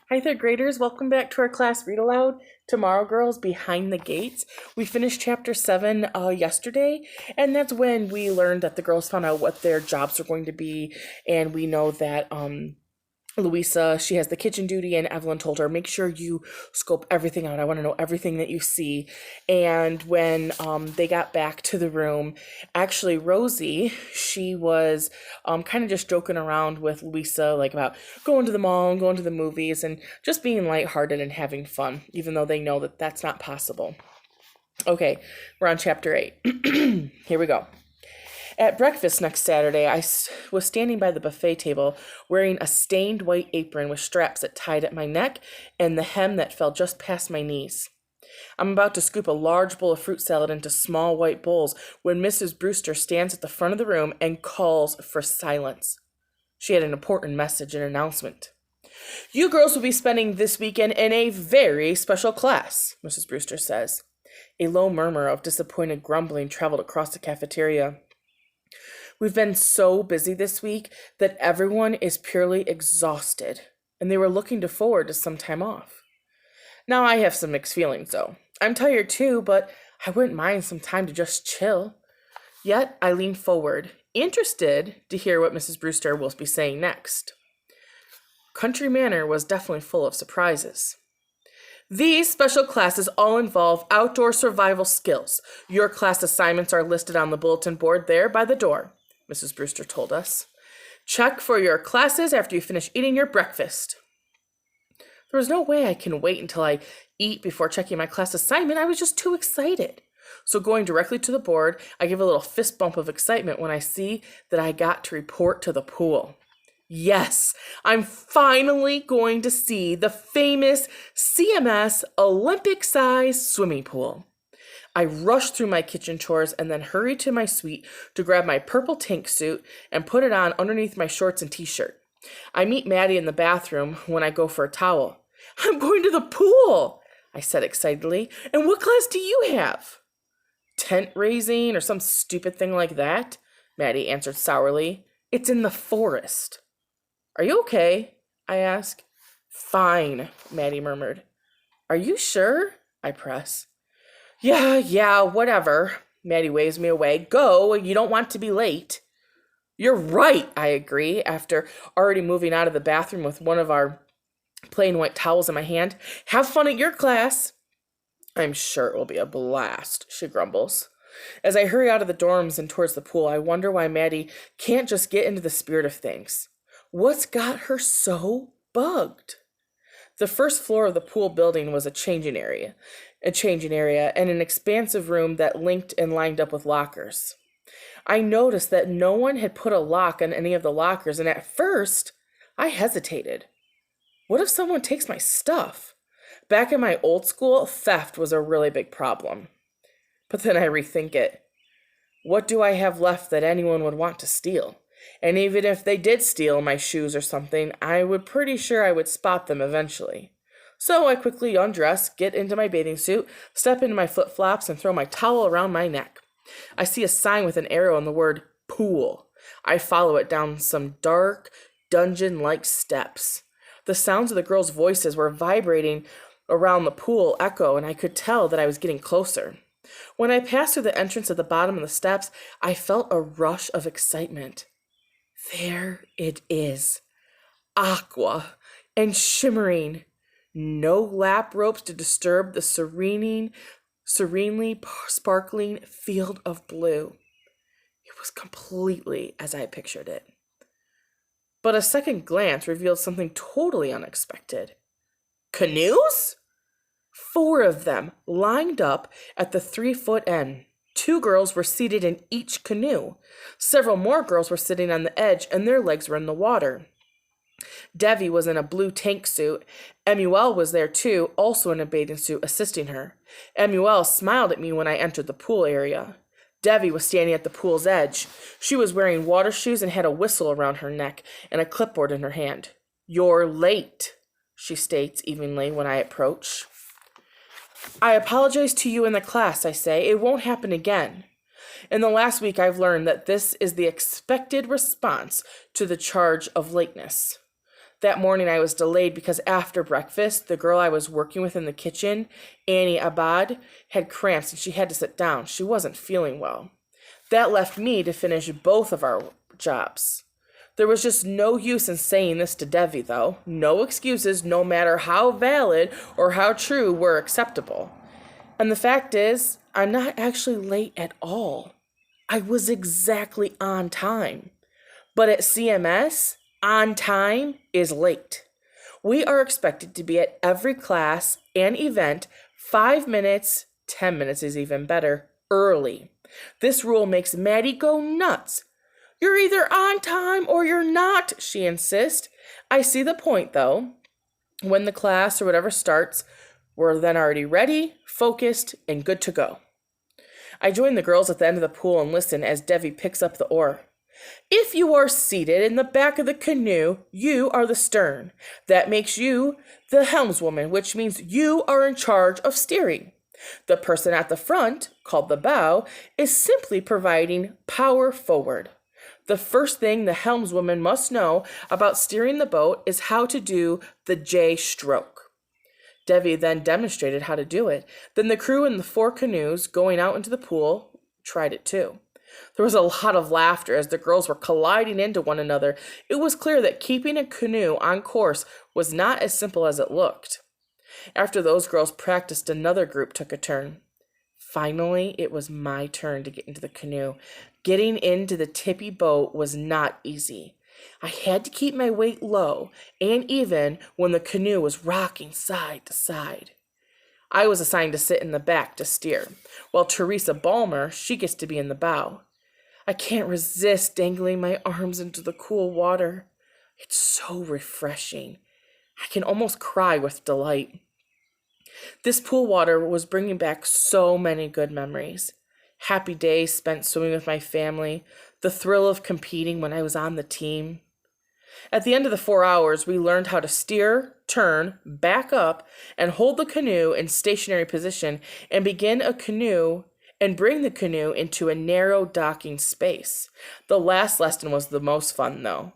Hi, third graders. Welcome back to our class Read Aloud. Tomorrow, girls, Behind the Gates. We finished chapter 7 yesterday, and that's when we learned that the girls found out what their jobs are going to be, and we know that Louisa, she has the kitchen duty, and Evelyn told her, make sure you scope everything out. I want to know everything that you see. And when they got back to the room, actually Rosie, she was kind of just joking around with Louisa, like about going to the mall and going to the movies and just being lighthearted and having fun, even though they know that that's not possible. Okay, we're on chapter 8. Here we go. At breakfast next Saturday, I was standing by the buffet table wearing a stained white apron with straps that tied at my neck and the hem that fell just past my knees. I'm about to scoop a large bowl of fruit salad into small white bowls when Mrs. Brewster stands at the front of the room and calls for silence. She had an important message and announcement. You girls will be spending this weekend in a very special class, Mrs. Brewster says. A low murmur of disappointed grumbling traveled across the cafeteria. We've been so busy this week that everyone is purely exhausted, and they were looking forward to some time off. Now I have some mixed feelings, though. I'm tired too, but I wouldn't mind some time to just chill. Yet I leaned forward, interested to hear what Mrs. Brewster will be saying next. Country Manor was definitely full of surprises. These special classes all involve outdoor survival skills. Your class assignments are listed on the bulletin board there by the door, Mrs. Brewster told us. Check for your classes after you finish eating your breakfast. There was no way I can wait until I eat before checking my class assignment. I was just too excited. So going directly to the board, I give a little fist bump of excitement when I see that I got to report to the pool. Yes, I'm finally going to see the famous CMS Olympic-sized swimming pool. I rush through my kitchen chores and then hurry to my suite to grab my purple tank suit and put it on underneath my shorts and t-shirt. I meet Maddie in the bathroom when I go for a towel. I'm going to the pool, I said excitedly. And what class do you have? Tent raising or some stupid thing like that, Maddie answered sourly. It's in the forest. Are you okay? I asked. Fine, Maddie murmured. Are you sure? I press. Yeah, whatever. Maddie waves me away. Go, you don't want to be late. You're right, I agree, after already moving out of the bathroom with one of our plain white towels in my hand. Have fun at your class. I'm sure it will be a blast, she grumbles. As I hurry out of the dorms and towards the pool, I wonder why Maddie can't just get into the spirit of things. What's got her so bugged? The first floor of the pool building was a changing area, and an expansive room that linked and lined up with lockers. I noticed that no one had put a lock on any of the lockers, and at first, I hesitated. What if someone takes my stuff? Back in my old school, theft was a really big problem. But then I rethink it. What do I have left that anyone would want to steal? And even if they did steal my shoes or something, I would pretty sure I would spot them eventually. So I quickly undress, get into my bathing suit, step into my flip-flops, and throw my towel around my neck. I see a sign with an arrow and the word pool. I follow it down some dark, dungeon-like steps. The sounds of the girls' voices were vibrating around the pool echo, and I could tell that I was getting closer. When I passed through the entrance at the bottom of the steps, I felt a rush of excitement. There it is, aqua and shimmering. No lap ropes to disturb the serenely sparkling field of blue. It was completely as I pictured it. But a second glance revealed something totally unexpected. Canoes? 4 of them lined up at the 3-foot end. 2 girls were seated in each canoe. Several more girls were sitting on the edge, and their legs were in the water. Devi was in a blue tank suit. Emuel was there too, also in a bathing suit, assisting her. Emuel smiled at me when I entered the pool area. Devi was standing at the pool's edge. She was wearing water shoes and had a whistle around her neck and a clipboard in her hand. You're late, she states evenly when I approach. I apologize to you in the class, I say. It won't happen again. In the last week, I've learned that this is the expected response to the charge of lateness. That morning I was delayed because after breakfast, the girl I was working with in the kitchen, Annie Abad, had cramps and she had to sit down. She wasn't feeling well. That left me to finish both of our jobs. There was just no use in saying this to Devi, though. No excuses, no matter how valid or how true, were acceptable. And the fact is, I'm not actually late at all. I was exactly on time. But at CMS, on time is late. We are expected to be at every class and event 5 minutes, 10 minutes is even better, early. This rule makes Maddie go nuts. You're either on time or you're not, she insists. I see the point, though. When the class or whatever starts, we're then already ready, focused, and good to go. I join the girls at the end of the pool and listen as Devi picks up the oar. If you are seated in the back of the canoe, you are the stern. That makes you the helmswoman, which means you are in charge of steering. The person at the front, called the bow, is simply providing power forward. The first thing the helmswoman must know about steering the boat is how to do the J stroke. Devi then demonstrated how to do it. Then the crew in the 4 canoes going out into the pool tried it too. There was a lot of laughter as the girls were colliding into one another. It was clear that keeping a canoe on course was not as simple as it looked. After those girls practiced, another group took a turn. Finally, it was my turn to get into the canoe. Getting into the tippy boat was not easy. I had to keep my weight low and even when the canoe was rocking side to side. I was assigned to sit in the back to steer, while Teresa Balmer, she gets to be in the bow. I can't resist dangling my arms into the cool water. It's so refreshing. I can almost cry with delight. This pool water was bringing back so many good memories. Happy days spent swimming with my family, the thrill of competing when I was on the team. At the end of the 4 hours, we learned how to steer, turn, back up, and hold the canoe in stationary position and bring the canoe into a narrow docking space. The last lesson was the most fun, though.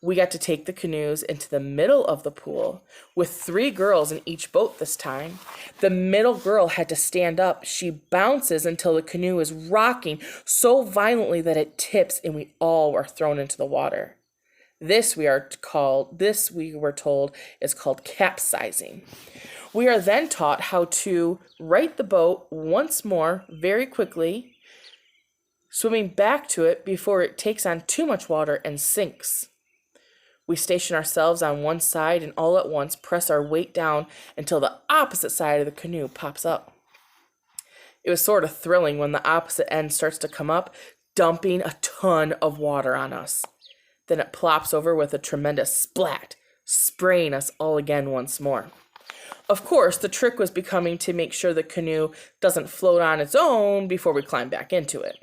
We got to take the canoes into the middle of the pool with 3 girls in each boat this time. The middle girl had to stand up. She bounces until the canoe is rocking so violently that it tips and we all were thrown into the water. This we were told is called capsizing. We are then taught how to right the boat once more very quickly, swimming back to it before it takes on too much water and sinks. We station ourselves on one side and all at once press our weight down until the opposite side of the canoe pops up. It was sort of thrilling when the opposite end starts to come up, dumping a ton of water on us. Then it plops over with a tremendous splat, spraying us all again once more. Of course, the trick was becoming to make sure the canoe doesn't float on its own before we climb back into it.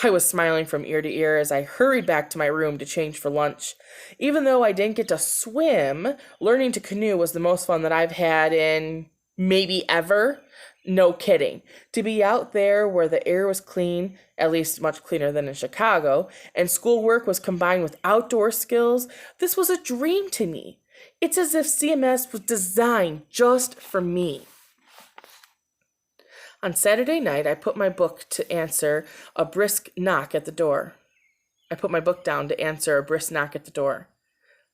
I was smiling from ear to ear as I hurried back to my room to change for lunch. Even though I didn't get to swim, learning to canoe was the most fun that I've had in maybe ever. No kidding. To be out there where the air was clean, at least much cleaner than in Chicago, and schoolwork was combined with outdoor skills, this was a dream to me. It's as if CMS was designed just for me. On Saturday night, I put my book down to answer a brisk knock at the door.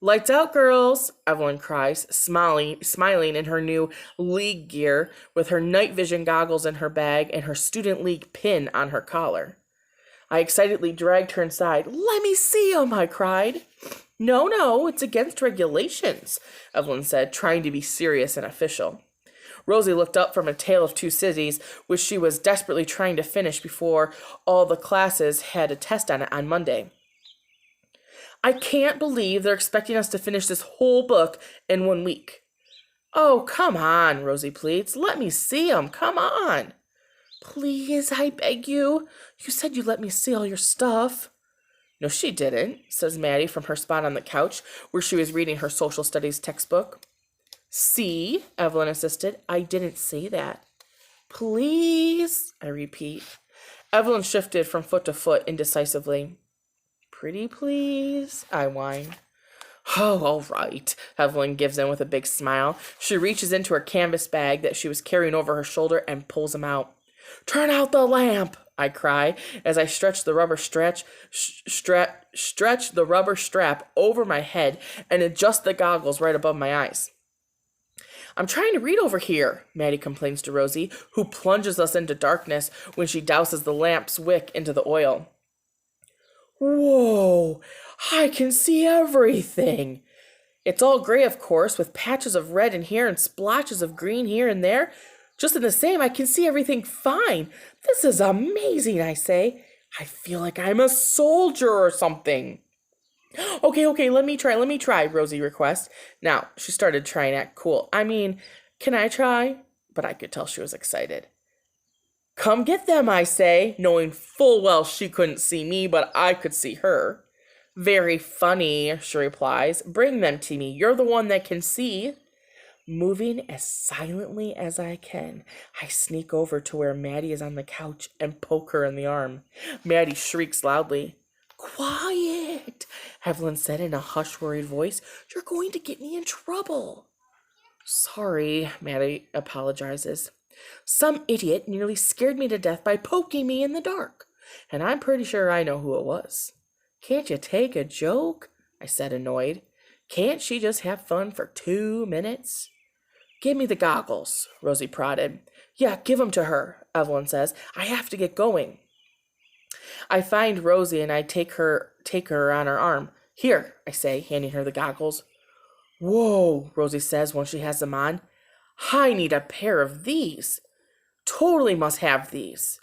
"Lights out, girls," Evelyn cries, smiling in her new league gear with her night vision goggles in her bag and her student league pin on her collar. I excitedly dragged her inside. "Let me see 'em," I cried. No, it's against regulations," Evelyn said, trying to be serious and official. Rosie looked up from A Tale of Two Cities, which she was desperately trying to finish before all the classes had a test on it on Monday. "I can't believe they're expecting us to finish this whole book in 1 week." "Oh, come on," Rosie pleads. "Let me see 'em. Come on." "Please, I beg you. You said you'd let me see all your stuff." "No, she didn't," says Maddie from her spot on the couch where she was reading her social studies textbook. "See," Evelyn insisted. "I didn't say that." "Please," I repeat. Evelyn shifted from foot to foot indecisively. "Pretty please," I whine. Oh, all right. Evelyn gives in with a big smile. She reaches into her canvas bag that she was carrying over her shoulder and pulls him out. Turn out the lamp, I cry as I stretch the stretch the rubber strap over my head and adjust the goggles right above my eyes. I'm trying to read over here, Maddie complains to Rosie, who plunges us into darkness when she douses the lamp's wick into the oil. Whoa, I can see everything. It's all gray, of course, with patches of red in here and splotches of green here and there. Just in the same, I can see everything fine. This is amazing, I say. I feel like I'm a soldier or something. Okay, let me try, Rosie requests. Now, she started trying to act cool. I mean, can I try? But I could tell she was excited. Come get them, I say, knowing full well she couldn't see me, but I could see her. Very funny, she replies. Bring them to me. You're the one that can see. Moving as silently as I can, I sneak over to where Maddie is on the couch and poke her in the arm. Maddie shrieks loudly. Quiet, Evelyn said in a hush, worried voice. You're going to get me in trouble. Sorry, Maddie apologizes. Some idiot nearly scared me to death by poking me in the dark, and I'm pretty sure I know who it was. Can't you take a joke? I said, annoyed. Can't she just have fun for 2 minutes? Give me the goggles, Rosie prodded. Yeah, give them to her, Evelyn says. I have to get going. I find Rosie and I take her on her arm. Here, I say, handing her the goggles. Whoa, Rosie says when she has them on. I need a pair of these. Totally must have these.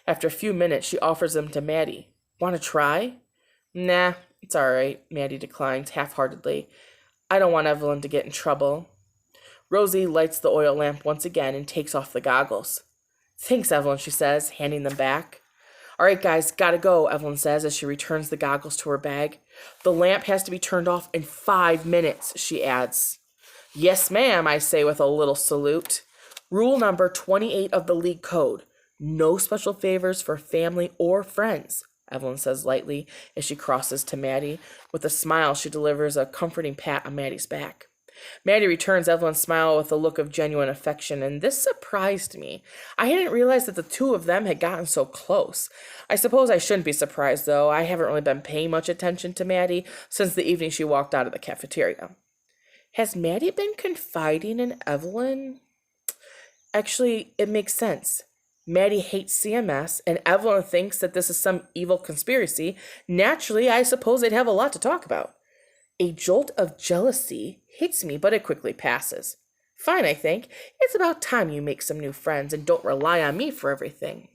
After a few minutes, she offers them to Maddie. Want to try? Nah, it's all right, Maddie declines half-heartedly. I don't want Evelyn to get in trouble. Rosie lights the oil lamp once again and takes off the goggles. Thanks, Evelyn, she says, handing them back. All right, guys, gotta go, Evelyn says as she returns the goggles to her bag. The lamp has to be turned off in 5 minutes, she adds. Yes, ma'am, I say with a little salute. Rule number 28 of the League Code. No special favors for family or friends, Evelyn says lightly as she crosses to Maddie. With a smile, she delivers a comforting pat on Maddie's back. Maddie returns Evelyn's smile with a look of genuine affection, and this surprised me. I hadn't realized that the two of them had gotten so close. I suppose I shouldn't be surprised, though. I haven't really been paying much attention to Maddie since the evening she walked out of the cafeteria. Has Maddie been confiding in Evelyn? Actually, it makes sense. Maddie hates CMS, and Evelyn thinks that this is some evil conspiracy. Naturally, I suppose they'd have a lot to talk about. A jolt of jealousy hits me, but it quickly passes. Fine, I think. It's about time you make some new friends and don't rely on me for everything.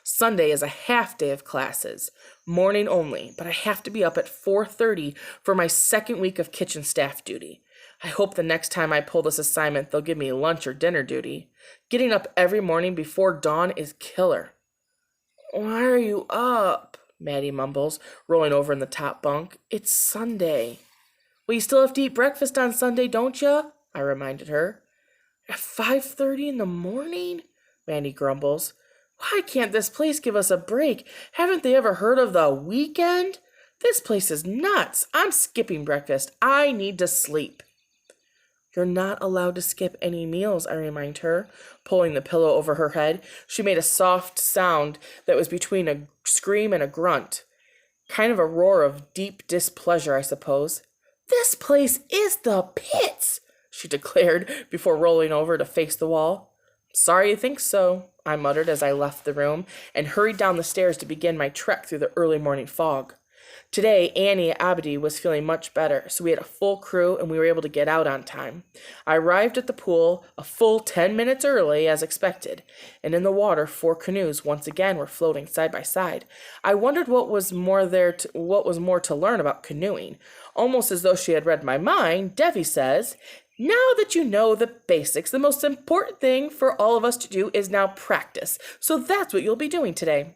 Sunday is a half day of classes, morning only, but I have to be up at 4:30 for my second week of kitchen staff duty. I hope the next time I pull this assignment, they'll give me lunch or dinner duty. Getting up every morning before dawn is killer. Why are you up? Maddie mumbles, rolling over in the top bunk. It's Sunday. Well, you still have to eat breakfast on Sunday, don't you? I reminded her. At 5:30 in the morning? Maddie grumbles. Why can't this place give us a break? Haven't they ever heard of the weekend? This place is nuts. I'm skipping breakfast. I need to sleep. You're not allowed to skip any meals, I remind her, pulling the pillow over her head. She made a soft sound that was between a scream and a grunt. Kind of a roar of deep displeasure, I suppose. This place is the pits, she declared before rolling over to face the wall. Sorry you think so, I muttered as I left the room and hurried down the stairs to begin my trek through the early morning fog. Today, Annie Abadi was feeling much better, so we had a full crew and we were able to get out on time. I arrived at the pool a full 10 minutes early, as expected, and in the water 4 canoes once again were floating side by side. I wondered what was more to learn about canoeing. Almost as though she had read my mind, Devi says, now that you know the basics, the most important thing for all of us to do is now practice. So that's what you'll be doing today.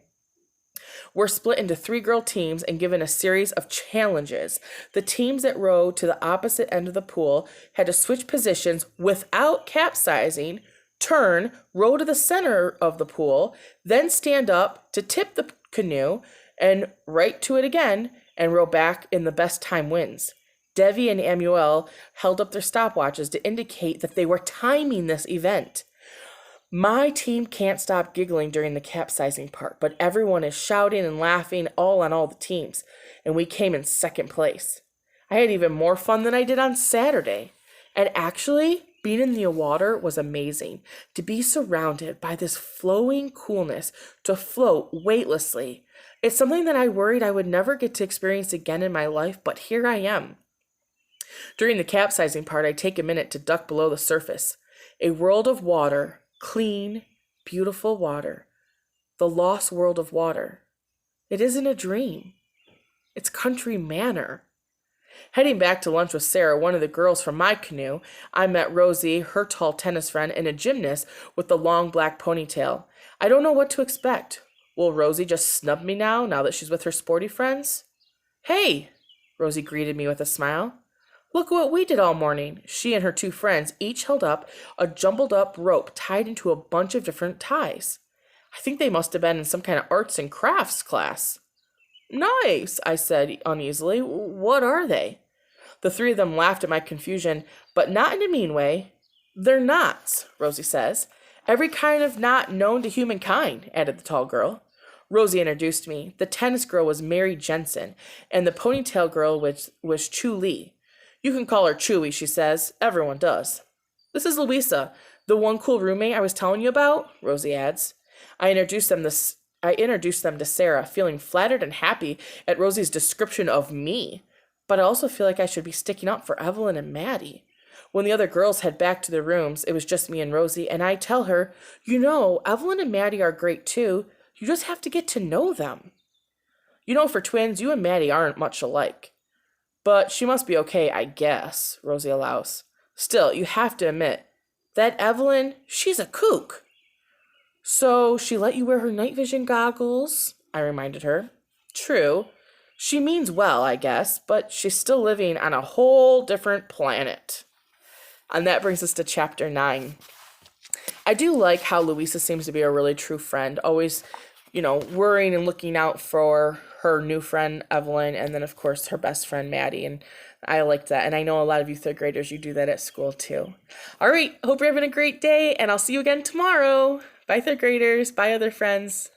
We're split into 3 girl teams and given a series of challenges. The teams that rowed to the opposite end of the pool had to switch positions without capsizing, turn, row to the center of the pool, then stand up to tip the canoe, and right to it again, and row back in the best time wins. Devi and Amuel held up their stopwatches to indicate that they were timing this event. My team can't stop giggling during the capsizing part, but everyone is shouting and laughing all on all the teams, and we came in second place. I had even more fun than I did on Saturday. And actually, being in the water was amazing. To be surrounded by this flowing coolness, to float weightlessly. It's something that I worried I would never get to experience again in my life, but here I am. During the capsizing part, I take a minute to duck below the surface. A world of water, clean, beautiful water. The lost world of water. It isn't a dream. It's country manor. Heading back to lunch with Sarah, one of the girls from my canoe, I met Rosie, her tall tennis friend, and a gymnast with the long black ponytail. I don't know what to expect. Will Rosie just snub me now that she's with her sporty friends? Hey, Rosie greeted me with a smile. Look what we did all morning. She and her two friends each held up a jumbled up rope tied into a bunch of different ties. I think they must have been in some kind of arts and crafts class. Nice, I said uneasily. What are they? The three of them laughed at my confusion, but not in a mean way. They're knots, Rosie says. Every kind of knot known to humankind, added the tall girl. Rosie introduced me. The tennis girl was Mary Jensen, and the ponytail girl was Chu Lee. You can call her Chewy, she says. Everyone does. This is Louisa, the one cool roommate I was telling you about, Rosie adds. I introduced them to Sarah, feeling flattered and happy at Rosie's description of me. But I also feel like I should be sticking up for Evelyn and Maddie. When the other girls head back to their rooms, it was just me and Rosie, and I tell her, Evelyn and Maddie are great too. You just have to get to know them. For twins, you and Maddie aren't much alike. But she must be okay, I guess, Rosie allows. Still, you have to admit, that Evelyn, she's a kook. So she let you wear her night vision goggles, I reminded her. True. She means well, I guess, but she's still living on a whole different planet. And that brings us to chapter 9. I do like how Louisa seems to be a really true friend, always, worrying and looking out for her new friend, Evelyn, and then, of course, her best friend, Maddie, and I like that, and I know a lot of you third graders, you do that at school, too. All right, hope you're having a great day, and I'll see you again tomorrow. Bye, third graders. Bye, other friends.